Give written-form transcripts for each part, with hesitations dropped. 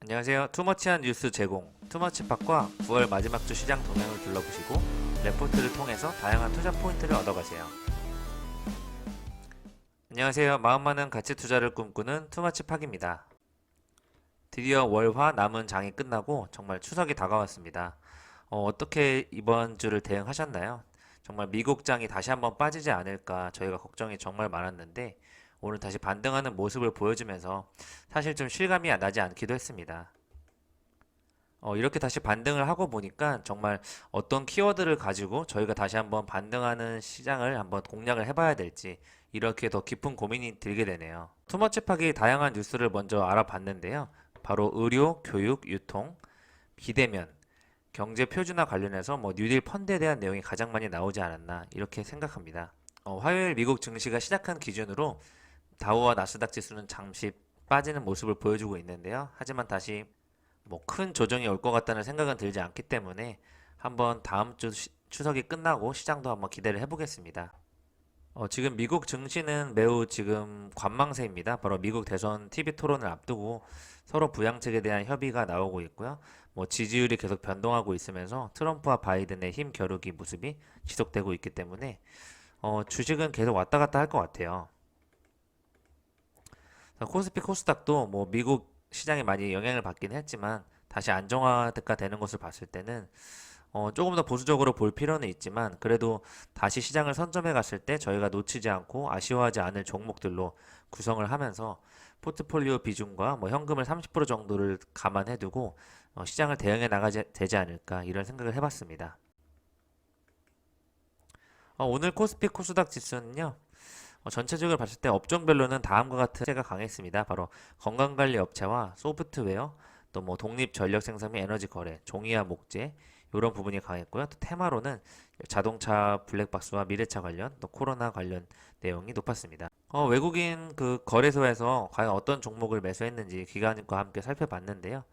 안녕하세요. 투머치한 뉴스 제공 투머치팟과 9월 마지막 주 시장 동향을 둘러보시고 레포트를 통해서 다양한 투자 포인트를 얻어가세요. 안녕하세요. 마음 많은 가치 투자를 꿈꾸는 투머치팟입니다. 드디어 월화 남은 장이 끝나고 정말 추석이 다가왔습니다. 어떻게 이번 주를 대응하셨나요? 정말 미국 장이 다시 한번 빠지지 않을까 저희가 걱정이 정말 많았는데 오늘 다시 반등하는 모습을 보여주면서 사실 좀 실감이 나지 않기도 했습니다. 이렇게 다시 반등을 하고 보니까 정말 어떤 키워드를 가지고 저희가 다시 한번 반등하는 시장을 한번 공략을 해봐야 될지 이렇게 더 깊은 고민이 들게 되네요. 투머치팍이 다양한 뉴스를 먼저 알아봤는데요. 바로 의료, 교육, 유통, 비대면, 경제 표준화 관련해서 뉴딜 펀드에 대한 내용이 가장 많이 나오지 않았나 이렇게 생각합니다. 화요일 미국 증시가 시작한 기준으로 다우와 나스닥 지수는 잠시 빠지는 모습을 보여주고 있는데요. 하지만 다시 큰 조정이 올 것 같다는 생각은 들지 않기 때문에 한번 다음 주 추석이 끝나고 시장도 한번 기대를 해보겠습니다. 지금 미국 증시는 매우 지금 관망세입니다. 바로 미국 대선 TV 토론을 앞두고 서로 부양책에 대한 협의가 나오고 있고요. 지지율이 계속 변동하고 있으면서 트럼프와 바이든의 힘 겨루기 모습이 지속되고 있기 때문에 주식은 계속 왔다 갔다 할 것 같아요. 코스피 코스닥도 미국 시장에 많이 영향을 받긴 했지만 다시 안정화가 되는 것을 봤을 때는 조금 더 보수적으로 볼 필요는 있지만 그래도 다시 시장을 선점해 갔을 때 저희가 놓치지 않고 아쉬워하지 않을 종목들로 구성을 하면서 포트폴리오 비중과 현금을 30% 정도를 감안해 두고 시장을 대응해 나가야 되지 않을까 이런 생각을 해봤습니다. 오늘 코스피 코스닥 지수는요. 전체적으로 봤을 때 업종별로는 다음과 같은 세가 강했습니다. 바로 건강관리 업체와 소프트웨어, 또 독립전력생산 및 에너지 거래, 종이와 목재 이런 부분이 강했고요. 또 테마로는 자동차 블랙박스와 미래차 관련, 또 코로나 관련 내용이 높았습니다. 외국인 그 거래소에서 과연 어떤 종목을 매수했는지 기관과 함께 살펴봤는데요.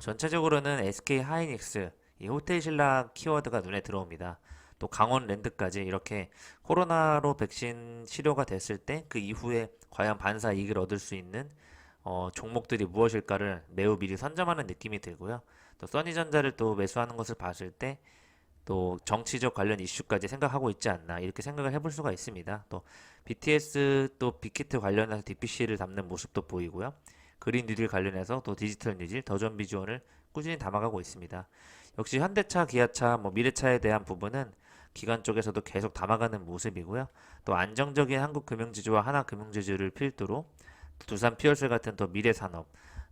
전체적으로는 SK 하이닉스, 이 호텔 신라 키워드가 눈에 들어옵니다. 또 강원 랜드까지 이렇게 코로나로 백신 치료가 됐을 때 그 이후에 과연 반사 이익을 얻을 수 있는 종목들이 무엇일까를 매우 미리 선점하는 느낌이 들고요. 또 써니전자를 또 매수하는 것을 봤을 때 또 정치적 관련 이슈까지 생각하고 있지 않나 이렇게 생각을 해볼 수가 있습니다. 또 BTS 또 빅히트 관련해서 DPC를 담는 모습도 보이고요. 그린 뉴딜 관련해서 또 디지털 뉴딜, 더존 비주얼을 꾸준히 담아가고 있습니다. 역시 현대차, 기아차, 미래차에 대한 부분은 기관 쪽에서도 계속 담아가는 모습이고요. 또 안정적인 한국금융지주와 하나금융지주를 필두로 두산 피어스 같은 또 미래산업,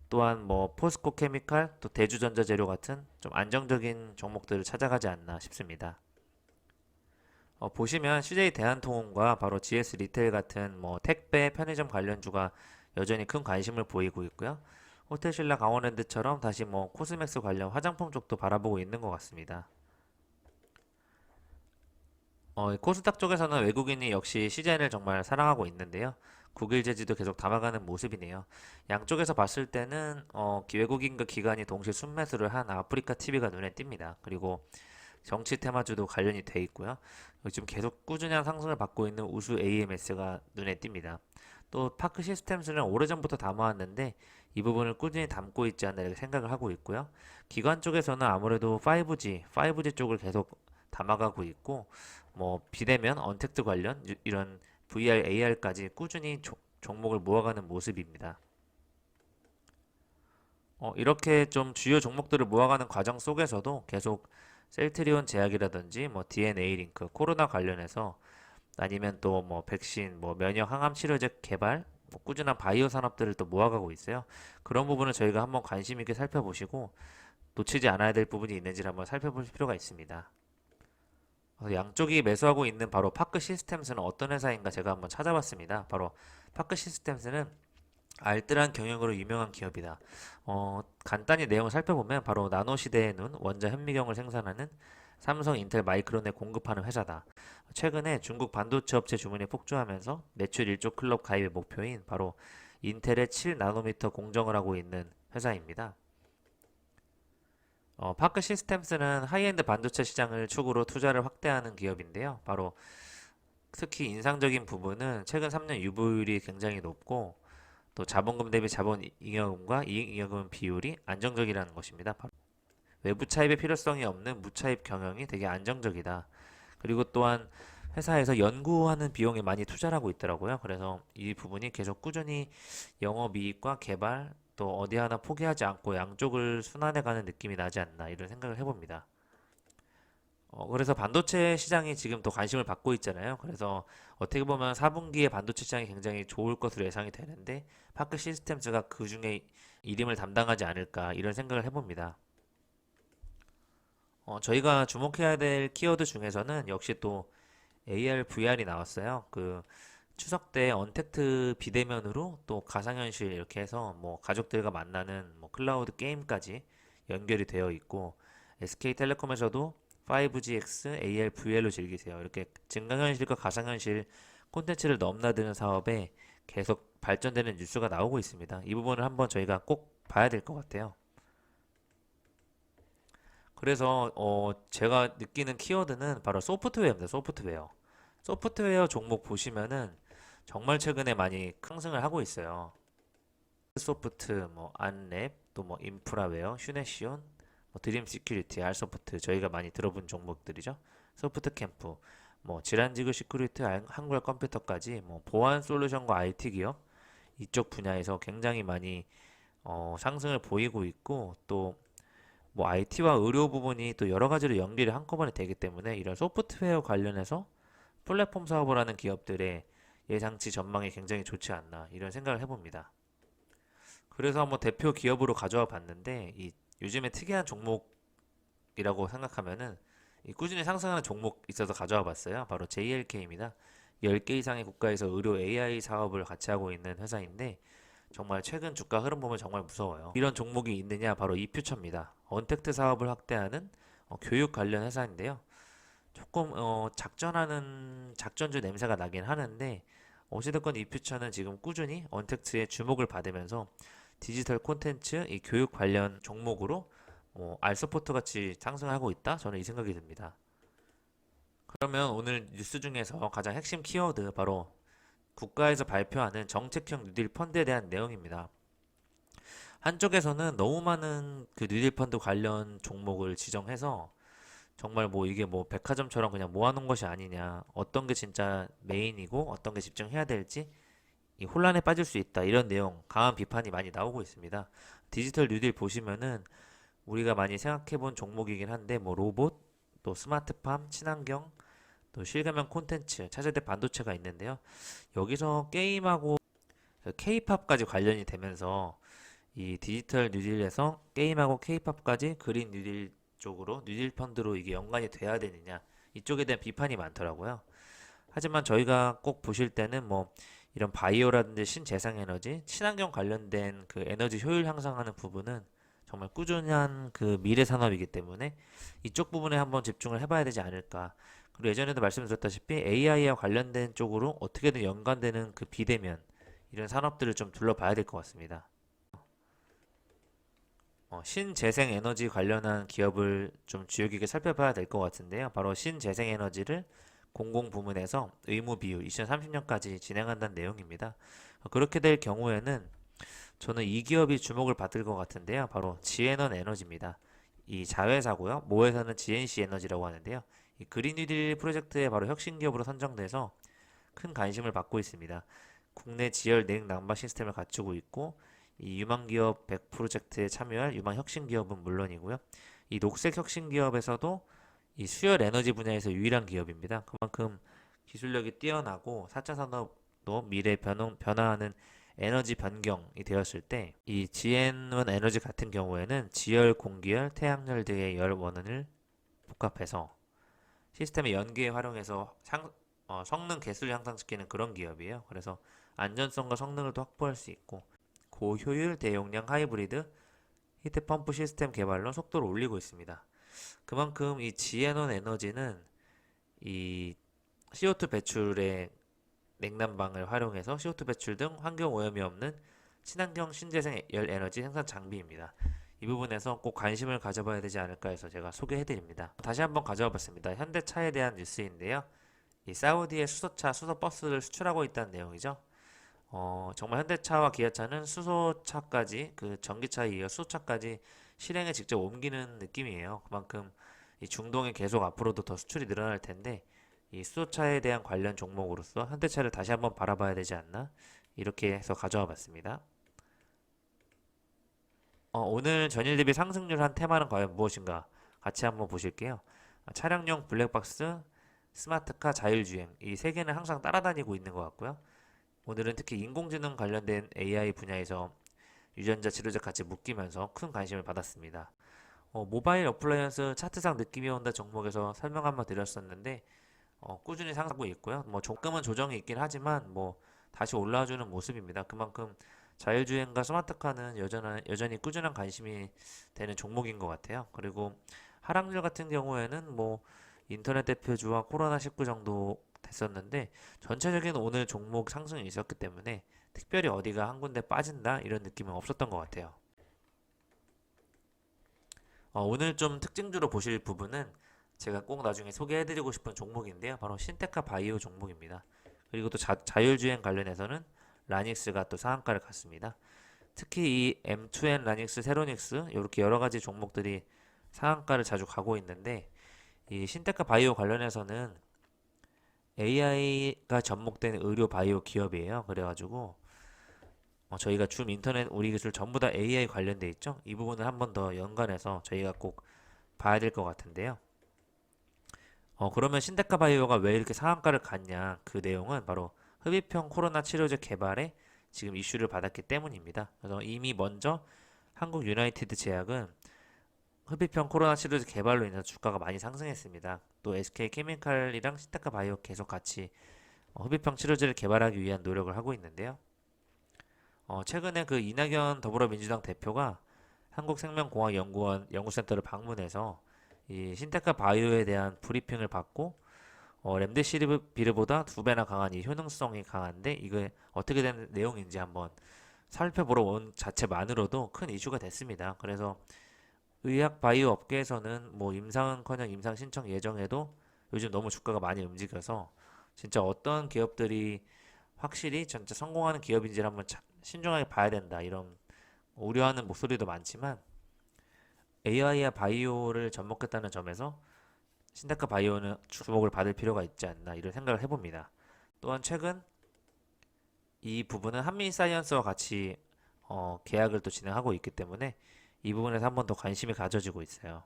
또한 포스코 케미칼, 또 대주전자재료 같은 좀 안정적인 종목들을 찾아가지 않나 싶습니다. 보시면 CJ 대한통운과 바로 GS 리테일 같은 택배, 편의점 관련주가 여전히 큰 관심을 보이고 있고요. 호텔신라 강원랜드처럼 다시 코스맥스 관련 화장품 쪽도 바라보고 있는 것 같습니다. 코스닥 쪽에서는 외국인이 역시 CJN을 정말 사랑하고 있는데요. 국일 제지도 계속 담아가는 모습이네요. 양쪽에서 봤을 때는 외국인과 기관이 동시에 순매수를 한 아프리카 TV가 눈에 띕니다. 그리고 정치 테마주도 관련이 돼 있고요. 요즘 계속 꾸준한 상승을 받고 있는 우수 AMS가 눈에 띕니다. 또 파크 시스템스는 오래전부터 담아왔는데 이 부분을 꾸준히 담고 있지 않나 이렇게 생각을 하고 있고요. 기관 쪽에서는 아무래도 5G 쪽을 계속 담아가고 있고 비대면 언택트 관련 이런 VR, AR까지 꾸준히 종목을 모아가는 모습입니다. 이렇게 좀 주요 종목들을 모아가는 과정 속에서도 계속 셀트리온 제약이라든지 DNA 링크, 코로나 관련해서 아니면 또 백신, 면역 항암 치료제 개발, 꾸준한 바이오 산업들을 또 모아가고 있어요. 그런 부분을 저희가 한번 관심 있게 살펴보시고 놓치지 않아야 될 부분이 있는지를 한번 살펴볼 필요가 있습니다. 양쪽이 매수하고 있는 바로 파크 시스템스는 어떤 회사인가 제가 한번 찾아봤습니다. 바로 파크 시스템스는 알뜰한 경영으로 유명한 기업이다. 간단히 내용을 살펴보면 바로 나노 시대의 눈, 원자 현미경을 생산하는 삼성, 인텔, 마이크론에 공급하는 회사다. 최근에 중국 반도체 업체 주문이 폭주하면서 매출 1조 클럽 가입의 목표인 바로 인텔의 7나노미터 공정을 하고 있는 회사입니다. 파크 시스템스는 하이엔드 반도체 시장을 축으로 투자를 확대하는 기업인데요. 바로 특히 인상적인 부분은 최근 3년 유보율이 굉장히 높고 또 자본금 대비 자본 잉여금과 이익 잉여금 비율이 안정적이라는 것입니다. 외부 차입의 필요성이 없는 무차입 경영이 되게 안정적이다. 그리고 또한 회사에서 연구하는 비용에 많이 투자를 하고 있더라고요. 그래서 이 부분이 계속 꾸준히 영업이익과 개발 또 어디 하나 포기하지 않고 양쪽을 순환해가는 느낌이 나지 않나 이런 생각을 해봅니다. 그래서 반도체 시장이 지금 더 관심을 받고 있잖아요. 그래서 어떻게 보면 4분기에 반도체 시장이 굉장히 좋을 것으로 예상이 되는데 파크 시스템즈가 그 중에 이름을 담당하지 않을까 이런 생각을 해봅니다. 저희가 주목해야 될 키워드 중에서는 역시 또 AR, VR이 나왔어요. 그 추석 때 언택트 비대면으로 또 가상현실 이렇게 해서 뭐 가족들과 만나는 뭐 클라우드 게임까지 연결이 되어 있고 SK텔레콤에서도 5GX, AR, VR로 즐기세요. 이렇게 증강현실과 가상현실 콘텐츠를 넘나드는 사업에 계속 발전되는 뉴스가 나오고 있습니다. 이 부분을 한번 저희가 꼭 봐야 될 것 같아요. 그래서 제가 느끼는 키워드는 바로 소프트웨어입니다. 소프트웨어. 소프트웨어 종목 보시면은 정말 최근에 많이 상승을 하고 있어요. 소프트, 뭐 안랩, 또 뭐 인프라웨어, 휴네시온, 뭐 드림 시큐리티, 알소프트 저희가 많이 들어본 종목들이죠. 소프트 캠프, 뭐 질환지구 시큐리티, 한글 컴퓨터까지 뭐 보안 솔루션과 IT 기업 이쪽 분야에서 굉장히 많이 상승을 보이고 있고 또 뭐 IT와 의료 부분이 또 여러 가지로 연결이 한꺼번에 되기 때문에 이런 소프트웨어 관련해서 플랫폼 사업을 하는 기업들의 예상치 전망이 굉장히 좋지 않나 이런 생각을 해봅니다. 그래서 한번 대표 기업으로 가져와 봤는데 이 요즘에 특이한 종목이라고 생각하면은 이 꾸준히 상승하는 종목 있어서 가져와 봤어요. 바로 JLK입니다. 10개 이상의 국가에서 의료 AI 사업을 같이 하고 있는 회사인데 정말 최근 주가 흐름 보면 정말 무서워요. 이런 종목이 있느냐 바로 이 퓨처입니다. 언택트 사업을 확대하는 교육 관련 회사인데요. 조금 작전하는 작전주 냄새가 나긴 하는데 어찌됐건 이 퓨처는 지금 꾸준히 언택트의 주목을 받으면서 디지털 콘텐츠 이 교육 관련 종목으로 알서포트 같이 상승하고 있다. 저는 이 생각이 듭니다. 그러면 오늘 뉴스 중에서 가장 핵심 키워드 바로 국가에서 발표하는 정책형 뉴딜 펀드에 대한 내용입니다. 한쪽에서는 너무 많은 그 뉴딜 펀드 관련 종목을 지정해서 정말 뭐 이게 뭐 백화점처럼 그냥 모아놓은 것이 아니냐, 어떤 게 진짜 메인이고 어떤 게 집중해야 될지 이 혼란에 빠질 수 있다 이런 내용 강한 비판이 많이 나오고 있습니다. 디지털 뉴딜 보시면은 우리가 많이 생각해본 종목이긴 한데 뭐 로봇, 또 스마트팜, 친환경, 또 실감형 콘텐츠, 차세대 반도체가 있는데요. 여기서 게임하고 케이팝까지 관련이 되면서 이 디지털 뉴딜에서 게임하고 케이팝까지 그린 뉴딜 쪽으로 뉴딜 펀드로 이게 연관이 돼야 되느냐 이쪽에 대한 비판이 많더라고요. 하지만 저희가 꼭 보실 때는 뭐 이런 바이오라든지 신재생에너지, 친환경 관련된 그 에너지 효율 향상하는 부분은 정말 꾸준한 그 미래 산업이기 때문에 이쪽 부분에 한번 집중을 해봐야 되지 않을까. 그리고 예전에도 말씀드렸다시피 AI와 관련된 쪽으로 어떻게든 연관되는 그 비대면 이런 산업들을 좀 둘러봐야 될 것 같습니다. 신재생 에너지 관련한 기업을 좀 주요 깊게 살펴봐야 될 것 같은데요. 바로 신재생 에너지를 공공 부문에서 의무 비율 2030년까지 진행한다는 내용입니다. 그렇게 될 경우에는 저는 이 기업이 주목을 받을 것 같은데요. 바로 지에넌 에너지입니다. 이 자회사고요. 모회사는 GNC 에너지라고 하는데요. 이 그린 뉴딜 프로젝트에 바로 혁신 기업으로 선정돼서 큰 관심을 받고 있습니다. 국내 지열 냉 난방 시스템을 갖추고 있고 이 유망 기업 100 프로젝트에 참여할 유망 혁신 기업은 물론이고요. 이 녹색 혁신 기업에서도 이 수열 에너지 분야에서 유일한 기업입니다. 그만큼 기술력이 뛰어나고 4차 산업도 미래 변화하는 에너지 변경이 되었을 때 이 지앤원 에너지 같은 경우에는 지열, 공기열, 태양열 등의 열 원원을 복합해서 시스템의 연계에 활용해서 성능 개수를 향상시키는 그런 기업이에요. 그래서 안전성과 성능을 또 확보할 수 있고 고효율 대용량 하이브리드 히트펌프 시스템 개발로 속도를 올리고 있습니다. 그만큼 이 지앤원 에너지는 이 CO2 배출의 냉난방을 활용해서 CO2 배출 등 환경 오염이 없는 친환경 신재생 열 에너지 생산 장비입니다. 이 부분에서 꼭 관심을 가져봐야 되지 않을까 해서 제가 소개해드립니다. 다시 한번 가져와 봤습니다. 현대차에 대한 뉴스인데요. 이 사우디의 수소차, 수소버스를 수출하고 있다는 내용이죠. 정말 현대차와 기아차는 수소차까지 그 전기차에 이어 수소차까지 실행에 직접 옮기는 느낌이에요. 그만큼 이 중동에 계속 앞으로도 더 수출이 늘어날 텐데 이 수소차에 대한 관련 종목으로서 현대차를 다시 한번 바라봐야 되지 않나 이렇게 해서 가져와 봤습니다. 오늘 전일 대비 상승률 한 테마는 과연 무엇인가 같이 한번 보실게요. 차량용 블랙박스, 스마트카, 자율주행 이 세 개는 항상 따라다니고 있는 것 같고요. 오늘은 특히 인공지능 관련된 AI 분야에서 유전자 치료제 같이 묶이면서 큰 관심을 받았습니다. 모바일 어플라이언스 차트상 느낌이 온다 종목에서 설명 한번 드렸었는데 꾸준히 상승하고 있고요. 뭐 조금은 조정이 있긴 하지만 뭐 다시 올라와주는 모습입니다. 그만큼 자율주행과 스마트카는 여전히 꾸준한 관심이 되는 종목인 것 같아요. 그리고 하락률 같은 경우에는 뭐 인터넷 대표주와 코로나19 정도 됐었는데 전체적인 오늘 종목 상승이 있었기 때문에 특별히 어디가 한 군데 빠진다 이런 느낌은 없었던 것 같아요. 오늘 좀 특징주로 보실 부분은 제가 꼭 나중에 소개해드리고 싶은 종목인데요. 바로 신테카 바이오 종목입니다. 그리고 또 자율주행 관련해서는 라닉스가 또 상한가를 갔습니다. 특히 이 M2N 라닉스, 세로닉스 이렇게 여러 가지 종목들이 상한가를 자주 가고 있는데 이 신테카 바이오 관련해서는 AI가 접목된 의료 바이오 기업이에요. 그래가지고 저희가 줌 인터넷 우리 기술 전부 다 AI 관련돼 있죠. 이 부분을 한번 더 연관해서 저희가 꼭 봐야 될 것 같은데요. 그러면 신데카 바이오가 왜 이렇게 상한가를 갔냐? 그 내용은 바로 흡입형 코로나 치료제 개발에 지금 이슈를 받았기 때문입니다. 그래서 이미 먼저 한국 유나이티드 제약은 흡입형 코로나 치료제 개발로 인해서 주가가 많이 상승했습니다. 또 SK 케미칼이랑 신데카 바이오 계속 같이 흡입형 치료제를 개발하기 위한 노력을 하고 있는데요. 최근에 그 이낙연 더불어민주당 대표가 한국생명공학연구원 연구센터를 방문해서 이 신테카 바이오에 대한 브리핑을 받고 렘데시비르보다 두 배나 강한 이 효능성이 강한데 이게 어떻게 된 내용인지 한번 살펴보러 온 자체만으로도 큰 이슈가 됐습니다. 그래서 의학 바이오 업계에서는 뭐 임상은커녕 임상 신청 예정에도 요즘 너무 주가가 많이 움직여서 진짜 어떤 기업들이 확실히 진짜 성공하는 기업인지를 한번 신중하게 봐야 된다 이런 우려하는 목소리도 많지만 AI와 바이오를 접목했다는 점에서 신데카 바이오는 주목을 받을 필요가 있지 않나 이런 생각을 해봅니다. 또한 최근 이 부분은 한미사이언스와 같이 계약을 또 진행하고 있기 때문에 이 부분에서 한 번 더 관심이 가져지고 있어요.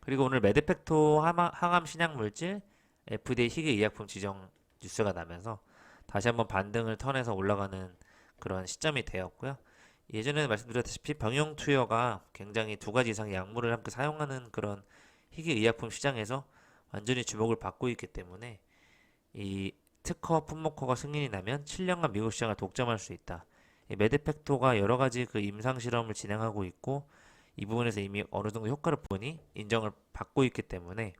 그리고 오늘 메드팩토 항암 신약물질 FDA 희귀 의약품 지정 뉴스가 나면서 다시 한번 반등을 턴해서 올라가는 그런 시점이 되었고요. 예전에 말씀드렸다시피 병용 투여가 굉장히 두 가지 이상의 약물을 함께 사용하는 그런 희귀 의약품 시장에서 완전히 주목을 받고 있기 때문에 이 특허 품목허가 승인이 나면 7년간 미국 시장을 독점할 수 있다. 이 메드팩토가 여러 가지 그 임상 실험을 진행하고 있고 이 부분에서 이미 어느 정도 효과를 보니 인정을 받고 있기 때문에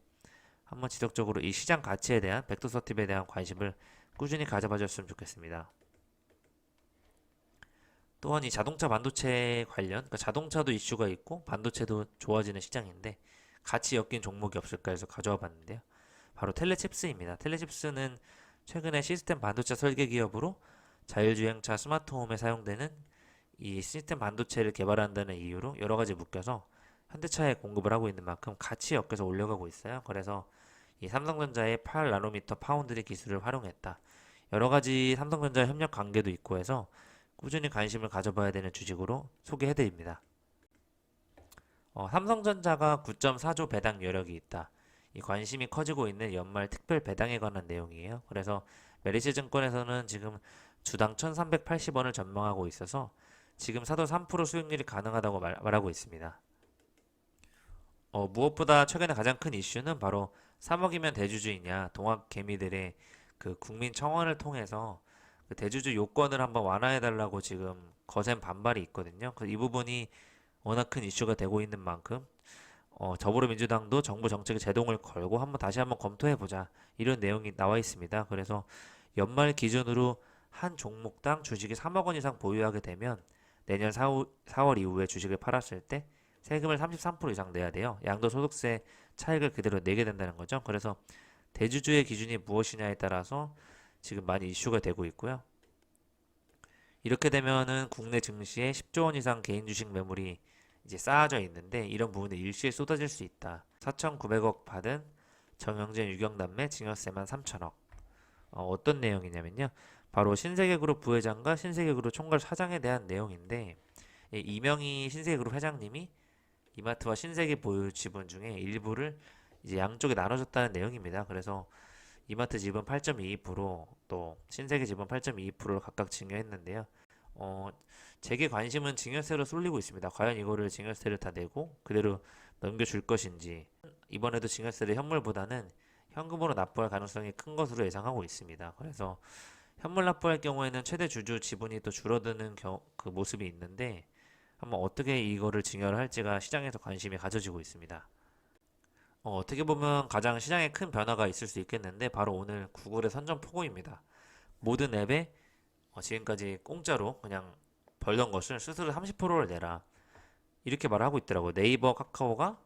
한번 지속적으로 이 시장 가치에 대한 벡터서팁에 대한 관심을 꾸준히 가져봐 줬으면 좋겠습니다. 또한 이 자동차 반도체 관련, 그러니까 자동차도 이슈가 있고 반도체도 좋아지는 시장인데 같이 엮인 종목이 없을까 해서 가져와 봤는데요. 바로 텔레칩스입니다. 텔레칩스는 최근에 시스템 반도체 설계 기업으로 자율주행차 스마트홈에 사용되는 이 시스템 반도체를 개발한다는 이유로 여러 가지 묶여서 현대차에 공급을 하고 있는 만큼 같이 엮여서 올려가고 있어요. 그래서 이 삼성전자의 8나노미터 파운드리 기술을 활용했다. 여러 가지 삼성전자 협력 관계도 있고 해서 꾸준히 관심을 가져봐야 되는 주식으로 소개해드립니다. 삼성전자가 9.4조 배당 여력이 있다. 이 관심이 커지고 있는 연말 특별 배당에 관한 내용이에요. 그래서 메리츠증권에서는 지금 주당 1,380원을 전망하고 있어서 지금 사도 3% 수익률이 가능하다고 말하고 있습니다. 무엇보다 최근에 가장 큰 이슈는 바로 3억이면 대주주이냐 동학 개미들의 그 국민 청원을 통해서 그 대주주 요건을 한번 완화해달라고 지금 거센 반발이 있거든요. 이 부분이 워낙 큰 이슈가 되고 있는 만큼 더불어민주당도 정부 정책에 제동을 걸고 다시 한번 검토해보자 이런 내용이 나와 있습니다. 그래서 연말 기준으로 한 종목당 주식이 3억 원 이상 보유하게 되면 내년 4월 이후에 주식을 팔았을 때 세금을 33% 이상 내야 돼요. 양도소득세 차익을 그대로 내게 된다는 거죠. 그래서 대주주의 기준이 무엇이냐에 따라서 지금 많이 이슈가 되고 있고요. 이렇게 되면은 국내 증시에 10조 원 이상 개인 주식 매물이 이제 쌓아져 있는데 이런 부분에 일시에 쏟아질 수 있다. 4,900억 받은 정영진 유경남매 증여세만 3천억. 어떤 내용이냐면요. 바로 신세계그룹 부회장과 신세계그룹 총괄 사장에 대한 내용인데 이명희 신세계그룹 회장님이 이마트와 신세계 보유 지분 중에 일부를 이제 양쪽에 나눠줬다는 내용입니다. 그래서 이마트 지분 8.22%또 신세계 지분 8.22%를 각각 증여했는데요. 어, 제게 관심은 증여세로 쏠리고 있습니다. 과연 이거를 증여세를 다 내고 그대로 넘겨줄 것인지 이번에도 증여세를 현물보다는 현금으로 납부할 가능성이 큰 것으로 예상하고 있습니다. 그래서 현물 납부할 경우에는 최대 주주 지분이 또 줄어드는 그 모습이 있는데 한번 어떻게 이거를 증여를 할지가 시장에서 관심이 가져지고 있습니다. 어떻게 보면 가장 시장에 큰 변화가 있을 수 있겠는데 바로 오늘 구글의 선전포고입니다. 모든 앱에 지금까지 공짜로 그냥 벌던 것을 스스로 30%를 내라 이렇게 말하고 있더라고요. 네이버, 카카오가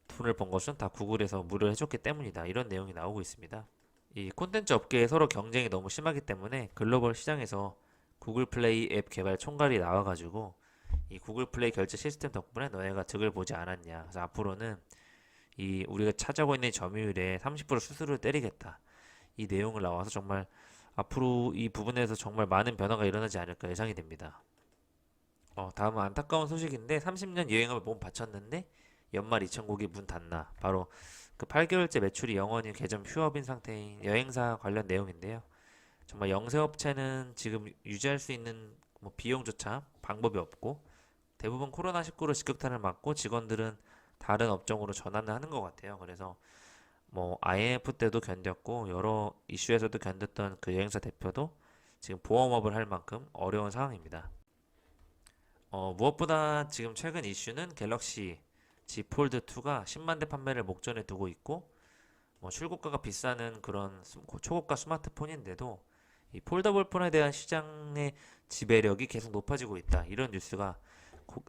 돈을 번 것은 다 구글에서 무료로 해줬기 때문이다. 이런 내용이 나오고 있습니다. 이 콘텐츠 업계에 서로 경쟁이 너무 심하기 때문에 글로벌 시장에서 구글 플레이 앱 개발 총괄이 나와가지고 이 구글 플레이 결제 시스템 덕분에 너네가 득을 보지 않았냐. 그래서 앞으로는 이 우리가 찾아오고 있는 점유율에 30% 수수료를 때리겠다. 이 내용을 나와서 정말 앞으로 이 부분에서 정말 많은 변화가 일어나지 않을까 예상이 됩니다. 다음은 안타까운 소식인데 30년 여행을 몸 바쳤는데 연말 2천국이 문 닫나. 바로 그 8개월째 매출이 영원히 개점 휴업인 상태인 여행사 관련 내용인데요. 정말 영세업체는 지금 유지할 수 있는 뭐 비용조차 방법이 없고 대부분 코로나19로 직격탄을 맞고 직원들은 다른 업종으로 전환을 하는 것 같아요. 그래서 뭐 IMF 때도 견뎠고 여러 이슈에서도 견뎠던 그 여행사 대표도 지금 보험업을 할 만큼 어려운 상황입니다. 무엇보다 지금 최근 이슈는 갤럭시 Z 폴드 2가 10만 대 판매를 목전에 두고 있고 뭐 출고가가 비싸는 그런 초고가 스마트폰인데도 이 폴더블 폰에 대한 시장의 지배력이 계속 높아지고 있다. 이런 뉴스가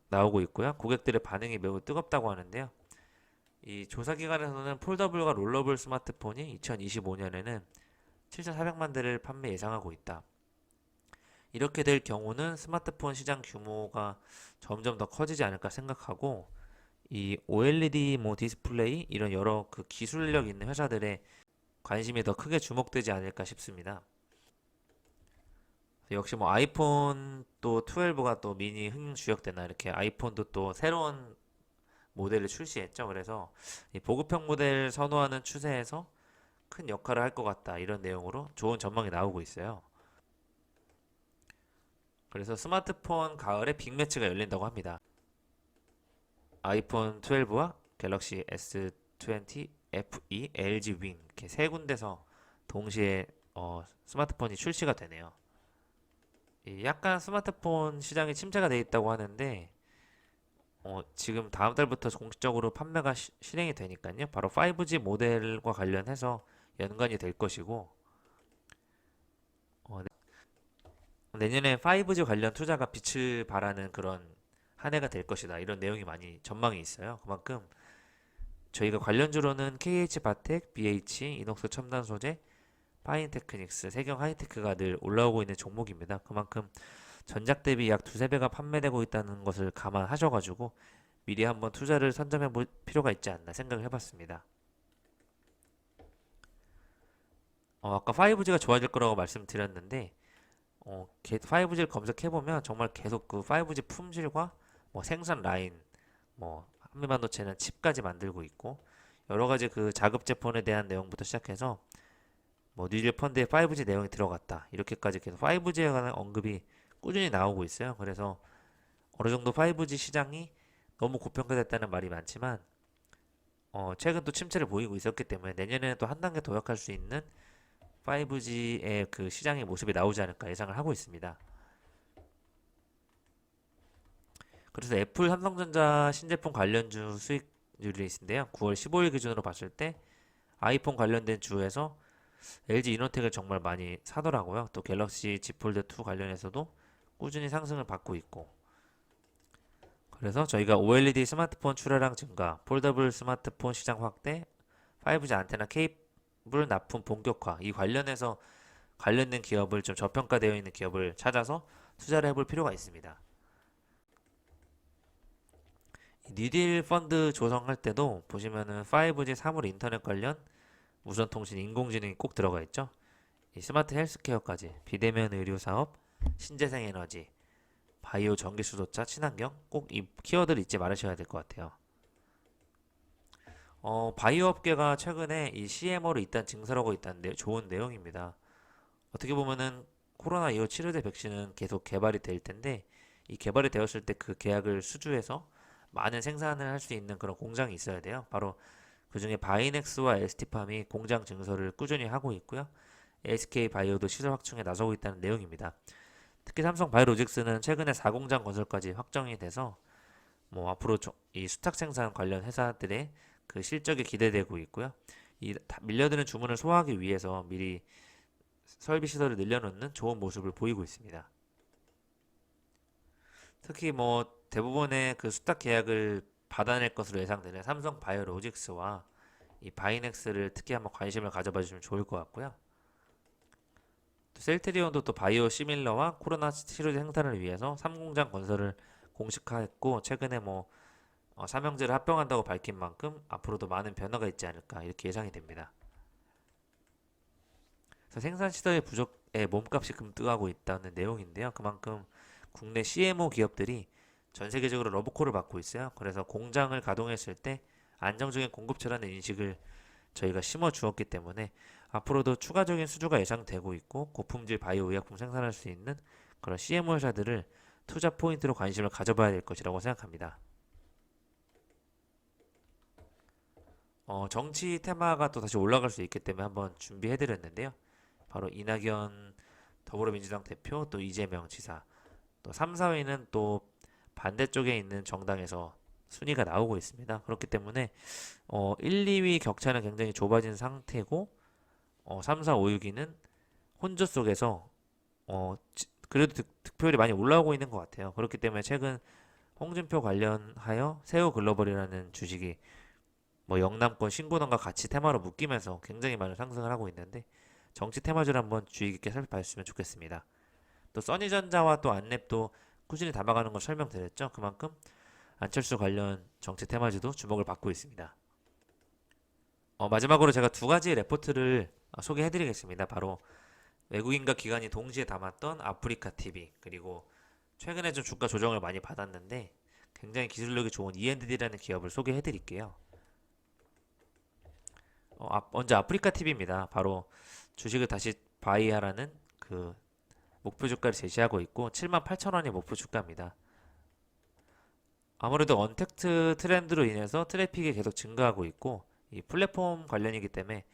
나오고 있고요. 고객들의 반응이 매우 뜨겁다고 하는데요. 이 조사기관에서는 폴더블과 롤러블 스마트폰이 2025년에는 7,400만 대를 판매 예상하고 있다. 이렇게 될 경우는 스마트폰 시장 규모가 점점 더 커지지 않을까 생각하고 이 OLED 뭐 디스플레이 이런 여러 그 기술력 있는 회사들의 관심이 더 크게 주목되지 않을까 싶습니다. 역시 뭐 아이폰 또 12가 또 미니 흥행 주역되나 이렇게 아이폰도 또 새로운 모델을 출시했죠. 그래서 이 보급형 모델 선호하는 추세에서 큰 역할을 할 것 같다. 이런 내용으로 좋은 전망이 나오고 있어요. 그래서 스마트폰 가을에 빅매치가 열린다고 합니다. 아이폰 12와 갤럭시 S20 FE, LG 윙 이렇게 세 군데서 동시에 스마트폰이 출시가 되네요. 약간 스마트폰 시장이 침체가 돼 있다고 하는데 지금 다음 달부터 공식적으로 판매가 실행이 되니까요. 바로 5G 모델과 관련해서 연관이 될 것이고 어, 내년에 5G 관련 투자가 빛을 발하는 그런 한 해가 될 것이다. 이런 내용이 많이 전망이 있어요. 그만큼 저희가 관련주로는 KH바텍, BH, 이녹스 첨단소재, 파인테크닉스, 세경 하이테크가 늘 올라오고 있는 종목입니다. 그만큼 전작 대비 약 두세 배가 판매되고 있다는 것을 감안하셔가지고 미리 한번 투자를 선점해 볼 필요가 있지 않나 생각을 해봤습니다. 아까 5G가 좋아질 거라고 말씀드렸는데 5G를 검색해보면 정말 계속 그 5G 품질과 뭐 생산 라인, 뭐 한미반도체는 칩까지 만들고 있고 여러 가지 그 자급제 폰에 대한 내용부터 시작해서 뭐 뉴질 펀드에 5G 내용이 들어갔다 이렇게까지 계속 5G에 관한 언급이 꾸준히 나오고 있어요. 그래서 어느 정도 5G 시장이 너무 고평가됐다는 말이 많지만 최근 또 침체를 보이고 있었기 때문에 내년에는 또 한 단계 도약할 수 있는 5G의 그 시장의 모습이 나오지 않을까 예상을 하고 있습니다. 그래서 애플, 삼성전자 신제품 관련주 수익률이 있는데요. 9월 15일 기준으로 봤을 때 아이폰 관련된 주에서 LG 이노텍을 정말 많이 사더라고요. 또 갤럭시 Z 폴드 2 관련해서도 꾸준히 상승을 받고 있고 그래서 저희가 OLED 스마트폰 출하량 증가, 폴더블 스마트폰 시장 확대, 5G 안테나 케이블 납품 본격화 이 관련해서 관련된 기업을 좀 저평가되어 있는 기업을 찾아서 투자를 해볼 필요가 있습니다. 뉴딜 펀드 조성할 때도 보시면은 5G 사물 인터넷 관련 무선통신 인공지능이 꼭 들어가 있죠. 이 스마트 헬스케어까지 비대면 의료 사업, 신재생 에너지, 바이오 전기 수소차, 친환경 꼭 이 키워드를 잊지 말으셔야 될 것 같아요. 바이오 업계가 최근에 이 CMO를 일단 증설하고 있다는 좋은 내용입니다. 어떻게 보면은 코로나 이후 치료제 백신은 계속 개발이 될 텐데 이 개발이 되었을 때 그 계약을 수주해서 많은 생산을 할 수 있는 그런 공장이 있어야 돼요. 바로 그중에 바이넥스와 ST팜이 공장 증설을 꾸준히 하고 있고요. SK 바이오도 시설 확충에 나서고 있다는 내용입니다. 특히 삼성 바이오로직스는 최근에 4공장 건설까지 확정이 돼서 뭐 앞으로 이 수탁 생산 관련 회사들의 그 실적이 기대되고 있고요. 이 밀려드는 주문을 소화하기 위해서 미리 설비 시설을 늘려놓는 좋은 모습을 보이고 있습니다. 특히 뭐 대부분의 그 수탁 계약을 받아낼 것으로 예상되는 삼성 바이오로직스와 이 바이넥스를 특히 한번 관심을 가져봐 주시면 좋을 것 같고요. 또 셀트리온도 또 바이오 시밀러와 코로나 치료제 생산을 위해서 3공장 건설을 공식화했고 최근에 뭐 삼형제를 합병한다고 밝힌 만큼 앞으로도 많은 변화가 있지 않을까 이렇게 예상이 됩니다. 그래서 생산 시설의 부족에 몸값이 급등하고 있다는 내용인데요. 그만큼 국내 CMO 기업들이 전 세계적으로 러브콜을 받고 있어요. 그래서 공장을 가동했을 때 안정적인 공급처라는 인식을 저희가 심어 주었기 때문에 앞으로도 추가적인 수주가 예상되고 있고 고품질 바이오 의약품 생산할 수 있는 그런 CMO 회사들을 투자 포인트로 관심을 가져봐야 될 것이라고 생각합니다. 정치 테마가 또 다시 올라갈 수 있기 때문에 한번 준비해드렸는데요. 바로 이낙연 더불어민주당 대표 또 이재명 지사 또 3, 4위는 또 반대쪽에 있는 정당에서 순위가 나오고 있습니다. 그렇기 때문에 1, 2위 격차는 굉장히 좁아진 상태고 3, 4, 5, 6위는 혼조 속에서 그래도 득표율이 많이 올라오고 있는 것 같아요. 그렇기 때문에 최근 홍준표 관련하여 세우 글로벌이라는 주식이 뭐 영남권 신고당과 같이 테마로 묶이면서 굉장히 많은 상승을 하고 있는데 정치 테마주를 한번 주의 깊게 살펴봤으면 좋겠습니다. 또 써니전자와 또 안랩도 꾸준히 담아가는 걸 설명드렸죠. 그만큼 안철수 관련 정치 테마주도 주목을 받고 있습니다. 마지막으로 제가 두 가지 레포트를 소개해드리겠습니다. 바로 외국인과 기관이 동시에 담았던 아프리카 TV 그리고 최근에 좀 주가 조정을 많이 받았는데 굉장히 기술력이 좋은 E&D라는 기업을 소개해드릴게요. 먼저 아프리카 TV입니다. 바로 주식을 다시 바이하라는 그 목표 주가를 제시하고 있고 78,000원이 목표 주가입니다. 아무래도 언택트 트렌드로 인해서 트래픽이 계속 증가하고 있고 이 플랫폼 관련이기 때문에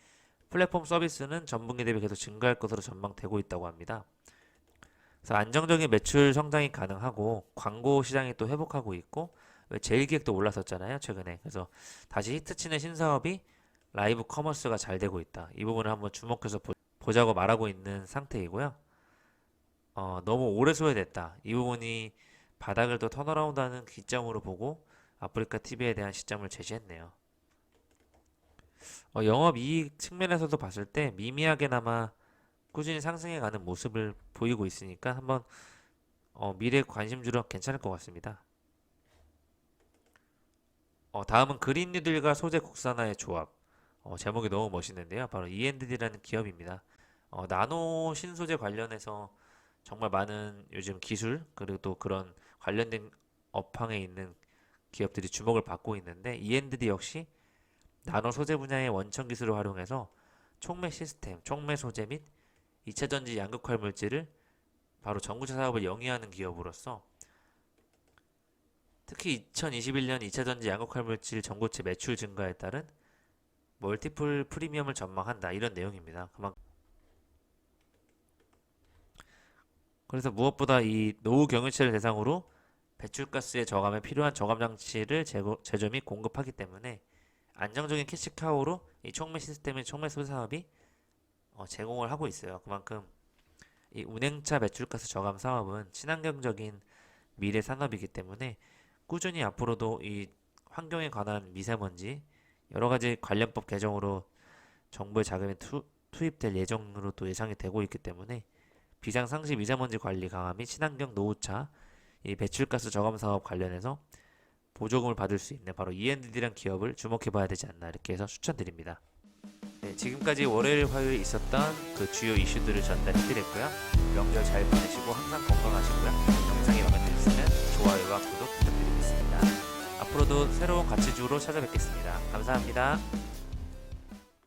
플랫폼 서비스는 전분기 대비 계속 증가할 것으로 전망되고 있다고 합니다. 그래서 안정적인 매출 성장이 가능하고 광고 시장이 또 회복하고 있고 제일기획도 올랐었잖아요 최근에. 그래서 다시 히트치는 신사업이 라이브 커머스가 잘 되고 있다. 이 부분을 한번 주목해서 보자고 말하고 있는 상태이고요. 너무 오래 소요됐다. 이 부분이 바닥을 또 턴어라운드하는 기점으로 보고 아프리카 TV에 대한 시점을 제시했네요. 영업이익 측면에서도 봤을 때 미미하게나마 꾸준히 상승해가는 모습을 보이고 있으니까 한번 미래 관심주로 괜찮을 것 같습니다. 다음은 그린 뉴딜과 소재 국산화의 조합. 제목이 너무 멋있는데요. 바로 E&D라는 기업입니다. 나노 신소재 관련해서 정말 많은 요즘 기술 그리고 또 그런 관련된 업황에 있는 기업들이 주목을 받고 있는데 E&D 역시 나노 소재 분야의 원천 기술을 활용해서 촉매 시스템, 촉매 소재 및 2차 전지 양극화 물질을 바로 전구체 사업을 영위하는 기업으로서 특히 2021년 2차 전지 양극화 물질 전고체 매출 증가에 따른 멀티플 프리미엄을 전망한다 이런 내용입니다. 그래서 무엇보다 이 노후 경유체를 대상으로 배출가스의 저감에 필요한 저감 장치를 제조 및 공급하기 때문에 안정적인 캐시카우로 이 촉매 시스템의 촉매 소재 사업이 제공을 하고 있어요. 그만큼 이 운행차 배출가스 저감 사업은 친환경적인 미래 산업이기 때문에 꾸준히 앞으로도 이 환경에 관한 미세먼지 여러 가지 관련법 개정으로 정부의 자금이 투입될 예정으로 또 예상이 되고 있기 때문에 비상상시 미세먼지 관리 강화 및 친환경 노후차, 이 배출가스 저감 사업 관련해서 보조금을 받을 수 있는 바로 E&D라는 기업을 주목해 봐야 되지 않나 이렇게 해서 추천드립니다. 네, 지금까지 월요일, 화요일 있었던 그 주요 이슈들을 전달해 드렸고요. 명절 잘 보내시고 항상 건강하시고요. 영상이 마음에 드셨으면 좋아요와 구독 부탁드리겠습니다. 앞으로도 새로운 가치주로 찾아뵙겠습니다. 감사합니다.